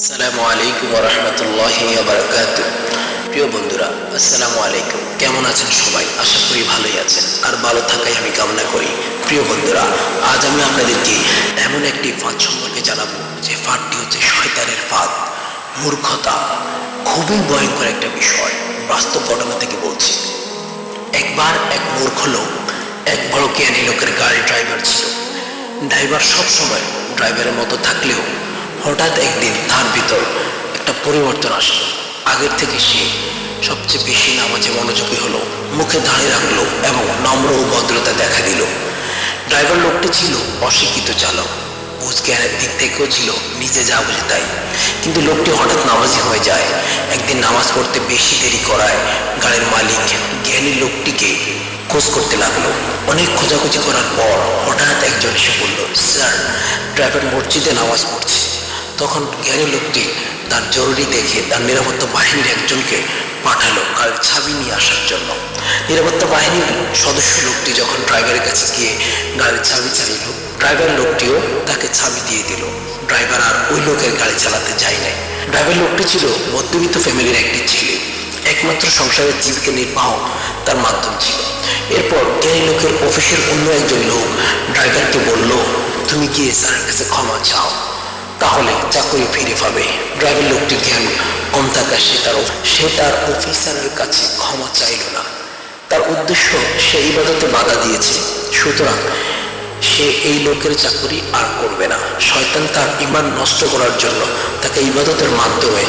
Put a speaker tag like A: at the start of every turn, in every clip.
A: আসসালামু আলাইকুম ওয়া রাহমাতুল্লাহি ওয়া বারাকাতুহু। প্রিয় বন্ধুরা, আসসালামু আলাইকুম। কেমন আছেন সবাই? আশা করি ভালোই আছেন, আর ভালো থাকাই আমি কামনা করি। প্রিয় বন্ধুরা, আজ আমি আপনাদেরকে এমন একটি ফাঁদ সম্পর্কে জানাবো যে ফাঁদটি হচ্ছে শয়তানের ফাঁদ, মূর্খতা। খুবই ভয়ঙ্কর একটা বিষয়, বাস্তব ঘটনা থেকে বলছি। একবার এক মূর্খ লোক এক বড় জ্ঞানী লোকের গাড়ি ড্রাইভার ছিল। ড্রাইভার সব সময় ড্রাইভারের মতো থাকলেও হঠাৎ একদিন তার ভিতর একটা পরিবর্তন আসলো। আগের থেকে সে সবচেয়ে বেশি নামাজে মনোযোগী হলো, মুখে দাঁড়িয়ে রাখলো এবং নম্র ও ভদ্রতা দেখা দিল। ড্রাইভার লোকটি ছিল অশিক্ষিত চালক, বুঝ জ্ঞানের দিক থেকেও ছিল নিজে যা বুঝে তাই। কিন্তু লোকটি হঠাৎ নামাজি হয়ে যায়। একদিন নামাজ পড়তে বেশি দেরি করায় গাড়ির মালিক জ্ঞানী লোকটিকে খোঁজ করতে লাগলো। অনেক খোঁজাখুঁজি করার পর হঠাৎ একজন এসে বলল, স্যার, ড্রাইভার মসজিদে নামাজ পড়ছে। তখন জ্ঞানী লোকটি তার জরুরি দেখে তার নিরাপত্তা বাহিনীর একজনকে পাঠালো গাড়ির চাবি নিয়ে আসার জন্য। নিরাপত্তা বাহিনীর সদস্য লোকটি যখন ড্রাইভারের কাছে গিয়ে গাড়ির চাবি চাইল, ড্রাইভার লোকটিও তাকে চাবি দিয়ে দিল। ড্রাইভার আর ওই লোকের গাড়ি চালাতে যায় নাই। ড্রাইভার লোকটি ছিল মধ্যবিত্ত ফ্যামিলির একটি ছেলে, একমাত্র সংসারের জীবিকা নির্বাহ তার মাধ্যম ছিল। এরপর জ্ঞানী লোকের অফিসের অন্য একজন লোক ড্রাইভারকে বলল, তুমি গিয়ে স্যারের কাছে ক্ষমা চাও, তাহলে চাকরি ফিরে পাবে। ড্রাইভার লোকটি জ্ঞান কম থাকা সে তার অফিসারের কাছে ক্ষমা চাইল না। তার উদ্দেশ্য, সে ইবাদতে বাধা দিয়েছে, সুতরাং সে এই লোকের চাকরি আর করবে না। শয়তান তার ঈমান নষ্ট করার জন্য তাকে ইবাদতের মাধ্যমে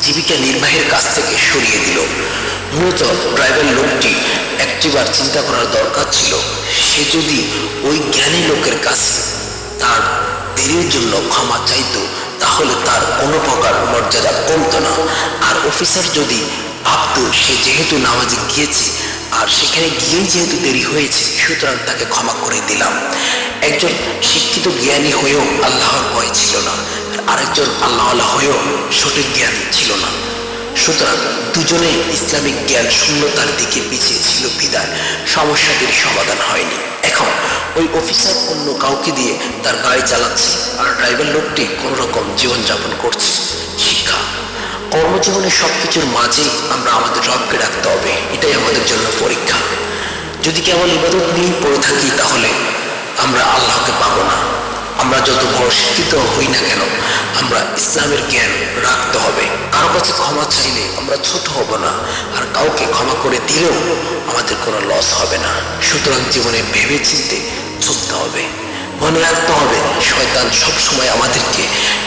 A: জীবিকা নির্বাহের কাছ থেকে সরিয়ে দিল। মূলত ড্রাইভার লোকটি একটিবার চিন্তা করার দরকার ছিল, সে যদি ওই জ্ঞানী লোকের কাছে তার দেরির জন্য ক্ষমা চাইতো তাহলে তার কোনো প্রকার মর্যাদা কমতো না। আর অফিসার যদি ভাবতো সে যেহেতু নামাজে গিয়েছে আর সেখানে গিয়েই যেহেতু দেরি হয়েছে, সুতরাং তাকে ক্ষমা করে দিলাম। একজন শিক্ষিত জ্ঞানী হয়েও আল্লাহর ভয় ছিল না, আর আরেকজন আল্লাহওয়ালা হয়েও সঠিক জ্ঞান ছিল না। সুতরাং দুজনে ইসলামিক জ্ঞান শূন্যতার দিকে পিছিয়ে ছিল বিদায় সমস্যাটির সমাধান হয়নি। এখন ওই অফিসার অন্য কাউকে দিয়ে তার গাড়ি চালাচ্ছে, আর ড্রাইভার লোকটি কোন রকম জীবনযাপন করছে। শিক্ষা, কর্মজীবনের সবকিছুর মাঝেই আমরা আমাদের রবকে রাখতে হবে, এটাই আমাদের জন্য পরীক্ষা। যদি কেবল ইবাদত নিয়েই পড়ে থাকি তাহলে আমরা আল্লাহকে পাবো না। আমরা যত বড় শিক্ষিত হই না কেন, আমরা ইসলামের জ্ঞান রাখতে হবে। কারো কাছে ক্ষমা চাইলে আমরা ছোট হব না, আর কাউকে ক্ষমা করে দিলেও আমাদের কোনো লস হবে না। সুতরাং জীবনে ভেবে চিন্তে চলতে হবে। মনে রাখতে হবে, শয়তান সবসময় আমাদেরকে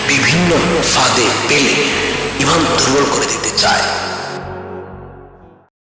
A: বিভিন্ন ফাঁদে পেলে ঈমান দুর্বল করে দিতে চায়।